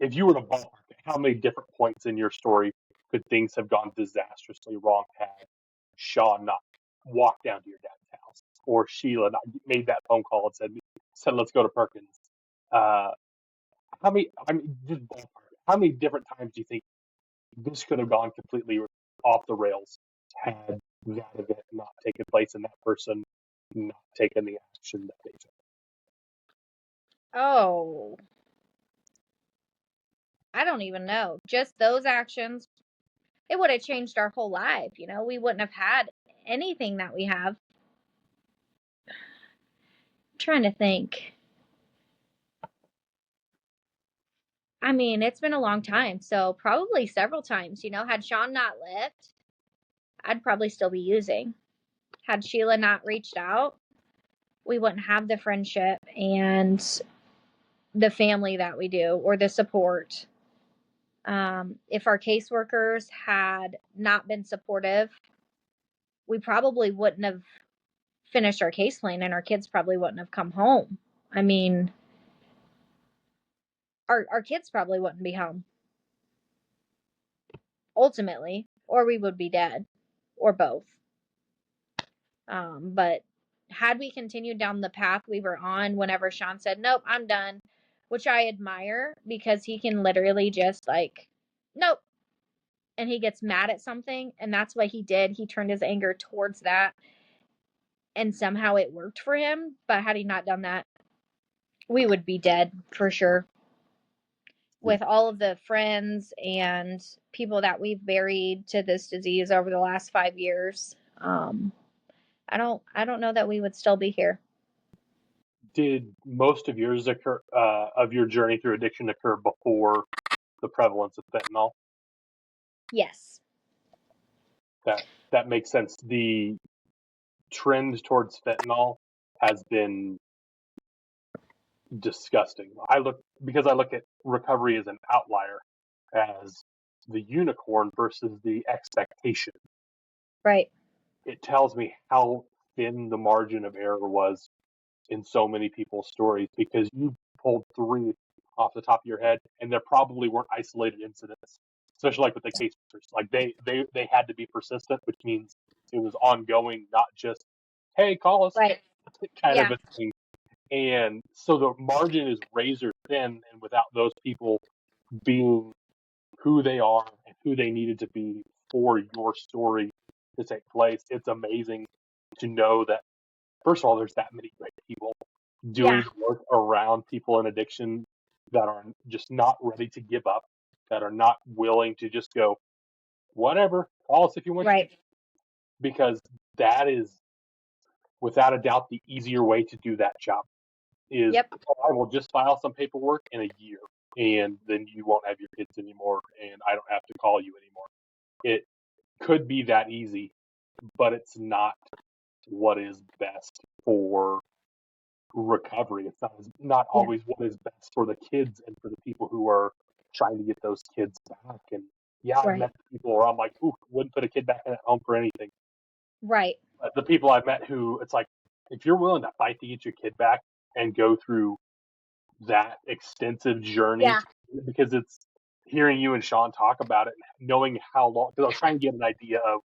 if you were to ballpark it, how many different points in your story could things have gone disastrously wrong had Sean not walked down to your dad's house or Sheila not made that phone call and said let's go to Perkins. Uh, how many? I mean, just ballpark. How many different times do you think this could have gone completely off the rails had that event not taken place and that person not taken the action that they took? Oh, I don't even know. Just those actions, it would have changed our whole life. You know, we wouldn't have had anything that we have. I'm trying to think. I mean, it's been a long time, so probably several times. You know, had Sean not left, I'd probably still be using. Had Sheila not reached out, we wouldn't have the friendship and the family that we do or the support. If our caseworkers had not been supportive, we probably wouldn't have finished our case plan and our kids probably wouldn't have come home. I mean, our kids probably wouldn't be home ultimately, or we would be dead, or both. But had we continued down the path we were on whenever Sean said, nope, I'm done, which I admire because he can literally just like, nope. And he gets mad at something. And that's what he did. He turned his anger towards that. And somehow it worked for him. But had he not done that, we would be dead for sure. With all of the friends and people that we've buried to this disease over the last 5 years, I don't know that we would still be here. Did most of yours occur of your journey through addiction occur before the prevalence of fentanyl? Yes. That makes sense. The trend towards fentanyl has been disgusting. I look at recovery as an outlier, as the unicorn versus the expectation. Right. It tells me how thin the margin of error was in so many people's stories because you pulled three off the top of your head, and there probably weren't isolated incidents, especially like with the cases. Like they had to be persistent, which means it was ongoing, not just hey, call us Right. kind of Yeah. a thing. And so the margin is razor thin, and without those people being who they are and who they needed to be for your story to take place, it's amazing to know that, first of all, there's that many great people doing Yeah. work around people in addiction that are just not ready to give up, that are not willing to just go, whatever, call us if you want to, Right. because that is without a doubt the easier way to do that job. Is Yep. oh, I will just file some paperwork in a year, and then you won't have your kids anymore, and I don't have to call you anymore. It could be that easy, but it's not what is best for recovery. It's not Yeah. always what is best for the kids and for the people who are trying to get those kids back. And yeah, I've Right. met people where I'm like, ooh, wouldn't put a kid back in that home for anything. Right. But the people I've met who it's like, if you're willing to fight to get your kid back and go through that extensive journey, Yeah. because it's hearing you and Sean talk about it and knowing how long, because I was trying to get an idea of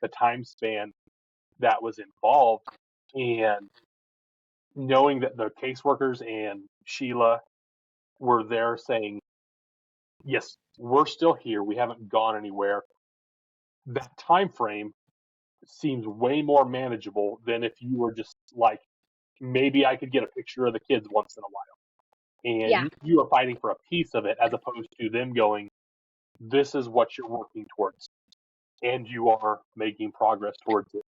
the time span that was involved, and knowing that the caseworkers and Sheila were there saying, yes, we're still here, we haven't gone anywhere, that time frame seems way more manageable than if you were just like, maybe I could get a picture of the kids once in a while. Yeah. and you are fighting for a piece of it as opposed to them going, this is what you're working towards, and you are making progress towards it.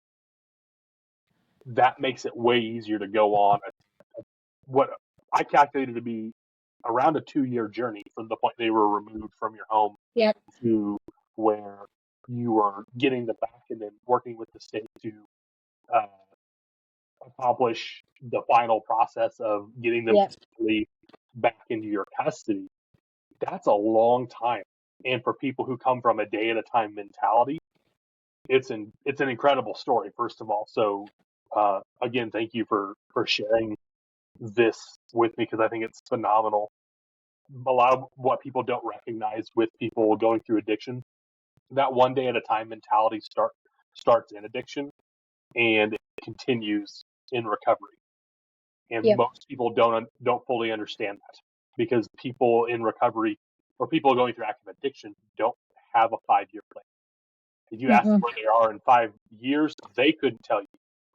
That makes it way easier to go on what I calculated to be around a 2-year journey from the point they were removed from your home Yep. to where you are getting them back and then working with the state to uh, accomplish the final process of getting them Yep. completely back into your custody. That's a long time. And for people who come from a day at a time mentality, it's an incredible story, first of all. So again, thank you for sharing this with me, because I think it's phenomenal. A lot of what people don't recognize with people going through addiction, that one day at a time mentality starts in addiction and it continues in recovery. And Yep. most people don't fully understand that, because people in recovery or people going through active addiction don't have a 5-year plan. If you ask them Mm-mm. where they are in 5 years, they couldn't tell you.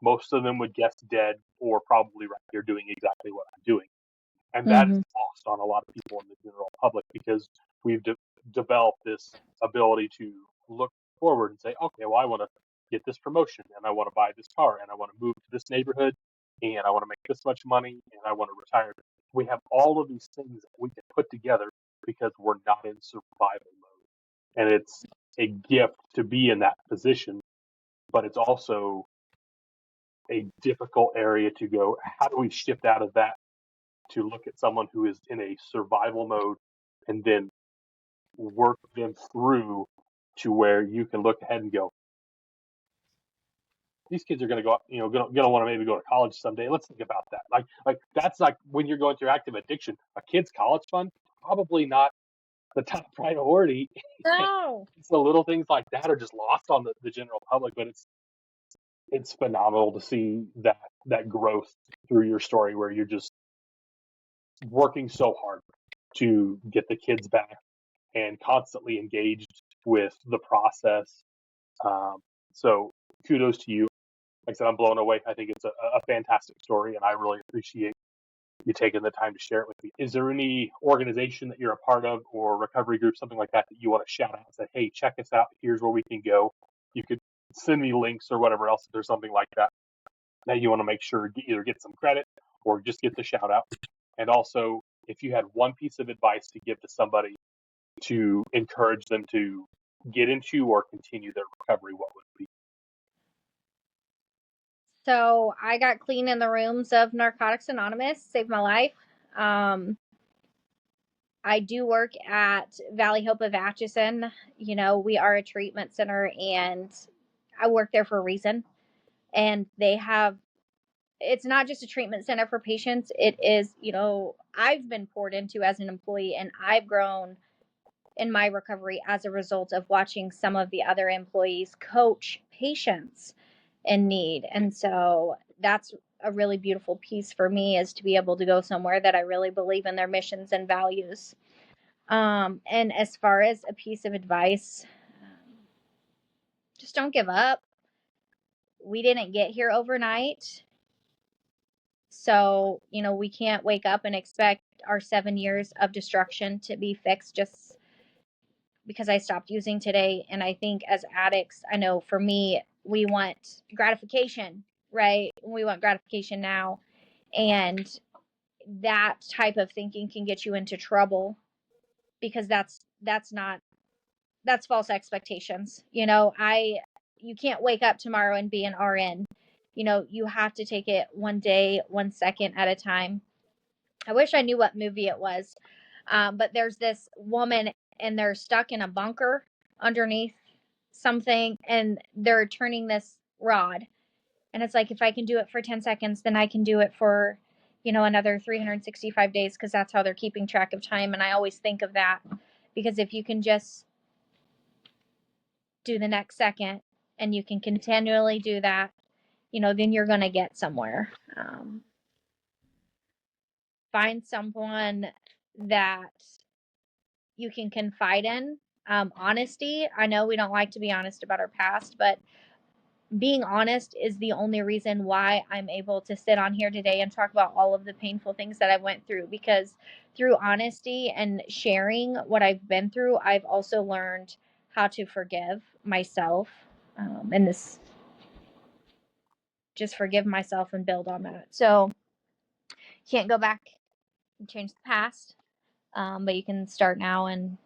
Most of them would guess dead or probably right here doing exactly what I'm doing. And that is Mm-hmm. lost on a lot of people in the general public, because we've developed this ability to look forward and say, okay, well, I want to get this promotion and I want to buy this car and I want to move to this neighborhood and I want to make this much money and I want to retire. We have all of these things that we can put together because we're not in survival mode. And it's a gift to be in that position, but it's also a difficult area to go, how do we shift out of that to look at someone who is in a survival mode and then work them through to where you can look ahead and go, these kids are going to go, going to want to maybe go to college someday. Let's think about that. Like that's like when you're going through active addiction, a kid's college fund, probably not the top priority. No. It's the little things like that are just lost on the general public, but it's phenomenal to see that growth through your story where you're just working so hard to get the kids back and constantly engaged with the process. Um, so kudos to you. Like I said, I'm blown away. I think it's a fantastic story, and I really appreciate you taking the time to share it with me. Is there any organization that you're a part of or recovery group, something like that, that you want to shout out and say, hey, check us out. Here's where we can go. You could send me links or whatever else if there's something like that that you want to make sure either get some credit or just get the shout out. And also, if you had one piece of advice to give to somebody to encourage them to get into or continue their recovery, what would it be? So I got clean in the rooms of Narcotics Anonymous, saved my life. I do work at Valley Hope of Atchison. We are a treatment center and I work there for a reason. And it's not just a treatment center for patients. It is, I've been poured into as an employee and I've grown in my recovery as a result of watching some of the other employees coach patients in need. And so that's a really beautiful piece for me, is to be able to go somewhere that I really believe in their missions and values. And as far as a piece of advice, just don't give up. We didn't get here overnight. So, we can't wake up and expect our 7 years of destruction to be fixed just because I stopped using today. And I think as addicts, I know for me, we want gratification, right? We want gratification now. And that type of thinking can get you into trouble, because that's false expectations. You can't wake up tomorrow and be an RN. You have to take it one day, 1 second at a time. I wish I knew what movie it was. But there's this woman and they're stuck in a bunker underneath something and they're turning this rod. And it's like, if I can do it for 10 seconds, then I can do it for, another 365 days, because that's how they're keeping track of time. And I always think of that, because if you can just do the next second and you can continually do that, then you're going to get somewhere. Find someone that you can confide in. Honesty. I know we don't like to be honest about our past, but being honest is the only reason why I'm able to sit on here today and talk about all of the painful things that I went through, because through honesty and sharing what I've been through, I've also learned how to forgive myself, and this just forgive myself and build on that. So can't go back and change the past, but you can start now and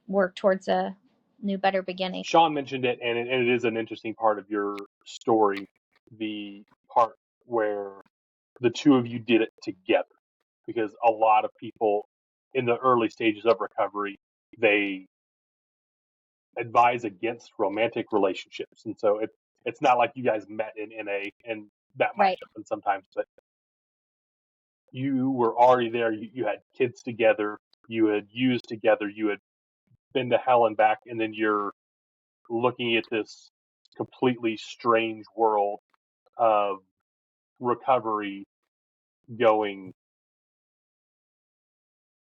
work towards a new, better beginning. Sean mentioned it, and it is an interesting part of your story, the part where the two of you did it together. Because a lot of people in the early stages of recovery, they advise against romantic relationships. And so it's not like you guys met in NA, and that might Right. happen sometimes, but you were already there. You had kids together, you had used together, you had been to hell and back, and then you're looking at this completely strange world of recovery going,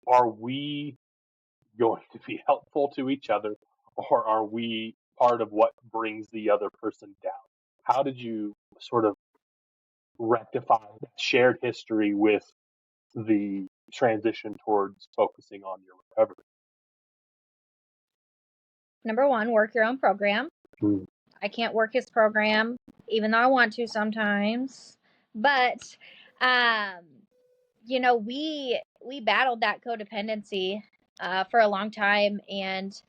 are we going to be helpful to each other, or are we part of what brings the other person down? How did you sort of rectify that shared history with the transition towards focusing on your recovery? Number one, work your own program. Mm. I can't work his program, even though I want to sometimes. But, we battled that codependency for a long time, and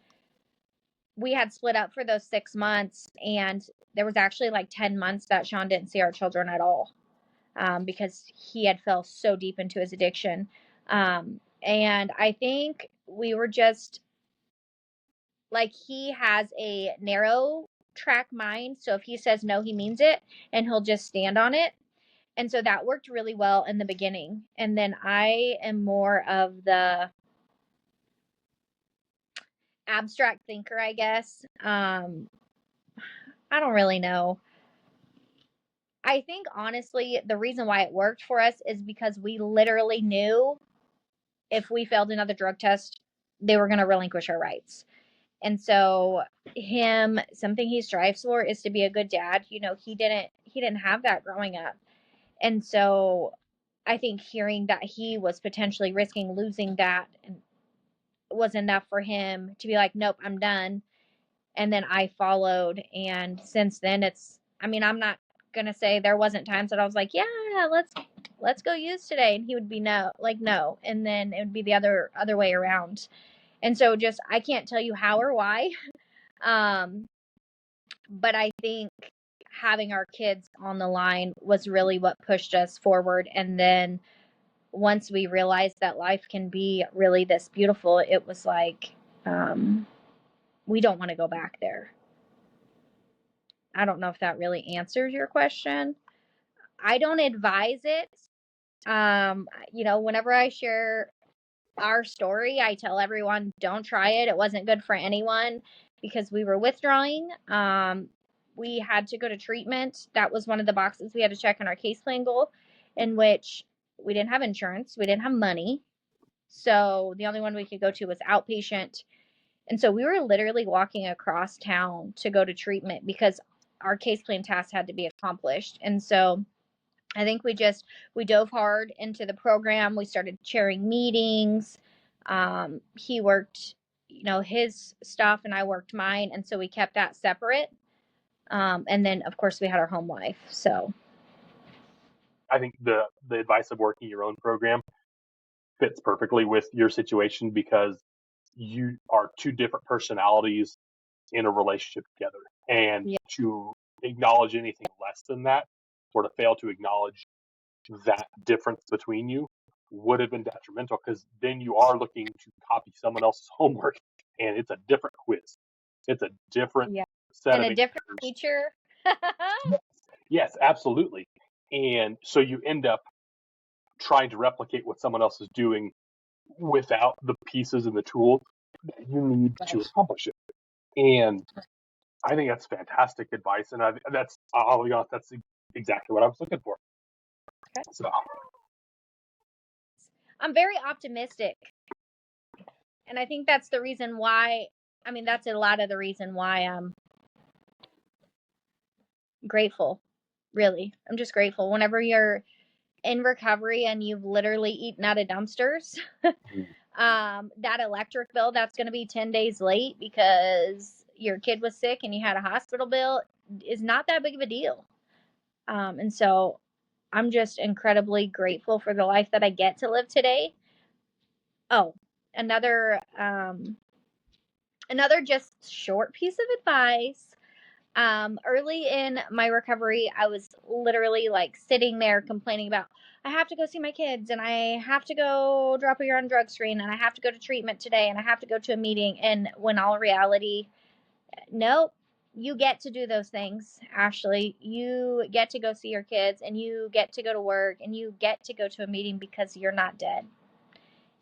we had split up for those 6 months, and there was actually like 10 months that Sean didn't see our children at all, because he had fell so deep into his addiction. And I think we were just like, he has a narrow track mind. So if he says no, he means it, and he'll just stand on it. And so that worked really well in the beginning. And then I am more of the abstract thinker, I guess. I don't really know. I think honestly, the reason why it worked for us is because we literally knew if we failed another drug test, they were going to relinquish our rights. And so something he strives for is to be a good dad. He didn't have that growing up. And so I think hearing that he was potentially risking losing that was enough for him to be like, nope, I'm done. And then I followed. And since then I'm not going to say there wasn't times that I was like, yeah, let's go use today. And he would be no. And then it would be the other way around. And so just, I can't tell you how or why. But I think having our kids on the line was really what pushed us forward. And then once we realized that life can be really this beautiful, it was like, we don't want to go back there. I don't know if that really answers your question. I don't advise it. Whenever I share our story, I tell everyone, don't try it. It wasn't good for anyone because we were withdrawing. We had to go to treatment. That was one of the boxes we had to check on our case plan goal, in which we didn't have insurance. We didn't have money. So the only one we could go to was outpatient. And so we were literally walking across town to go to treatment because our case plan task had to be accomplished. And so I think we dove hard into the program. We started chairing meetings. He worked, his stuff, and I worked mine. And so we kept that separate. And then, of course, we had our home life. So I think the advice of working your own program fits perfectly with your situation, because you are two different personalities in a relationship together. And yeah, to acknowledge anything less than that, or to fail to acknowledge that difference between you, would have been detrimental, because then you are looking to copy someone else's homework, and it's a different quiz. It's a different yeah, set and of a different answers. teacher. Yes, absolutely. And so you end up trying to replicate what someone else is doing without the pieces and the tools that you need to Right. accomplish it. And I think that's fantastic advice. And I'll be honest, that's exactly what I was looking for. Okay. So I'm very optimistic. And I think that's the reason why, that's a lot of the reason why grateful. Really. I'm just grateful. Whenever you're in recovery and you've literally eaten out of dumpsters, that electric bill that's going to be 10 days late because your kid was sick and you had a hospital bill is not that big of a deal. And so I'm just incredibly grateful for the life that I get to live today. Oh, another another just short piece of advice. Early in my recovery, I was literally like sitting there complaining about, I have to go see my kids and I have to go drop a urine drug screen and I have to go to treatment today and I have to go to a meeting. And when all reality, nope, you get to do those things, Ashlee. You get to go see your kids and you get to go to work and you get to go to a meeting because you're not dead.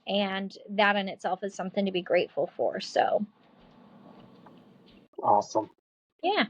And that in itself is something to be grateful for. So, Awesome. yeah.